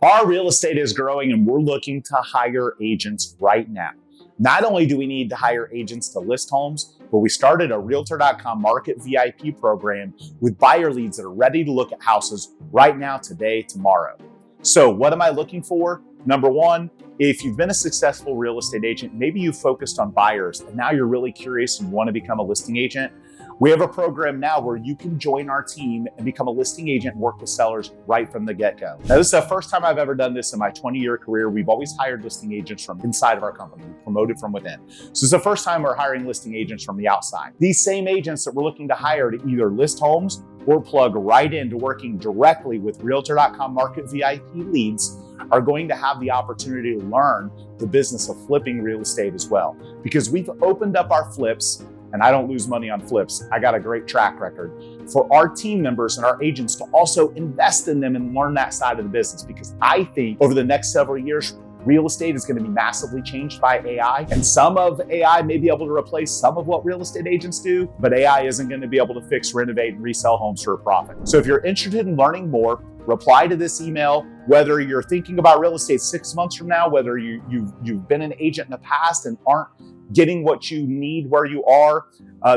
Our real estate is growing and we're looking to hire agents right now. Not only do we need to hire agents to list homes, but we started a Realtor.com Market VIP program with buyer leads that are ready to look at houses right now, today, tomorrow. So what am I looking for? Number one, if you've been a successful real estate agent, maybe you focused on buyers and now you're really curious and you want to become a listing agent. We have a program now where you can join our team and become a listing agent and work with sellers right from the get-go. Now, this is the first time I've ever done this in my 20-year career. We've always hired listing agents from inside of our company, promoted from within. So this is the first time we're hiring listing agents from the outside. These same agents that we're looking to hire to either list homes or plug right into working directly with Realtor.com Market VIP leads are going to have the opportunity to learn the business of flipping real estate as well. Because we've opened up our flips, and I don't lose money on flips. I got a great track record for our team members and our agents to also invest in them and learn that side of the business. Because I think over the next several years, real estate is going to be massively changed by AI. And some of AI may be able to replace some of what real estate agents do, but AI isn't going to be able to fix, renovate, and resell homes for a profit. So if you're interested in learning more, reply to this email. Whether you're thinking about real estate 6 months from now, whether you've been an agent in the past and aren't getting what you need where you are.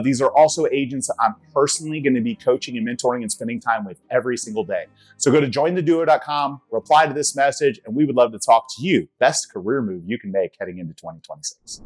These are also agents that I'm personally going to be coaching and mentoring and spending time with every single day. So go to jointheduo.com, reply to this message, and we would love to talk to you. Best career move you can make heading into 2026.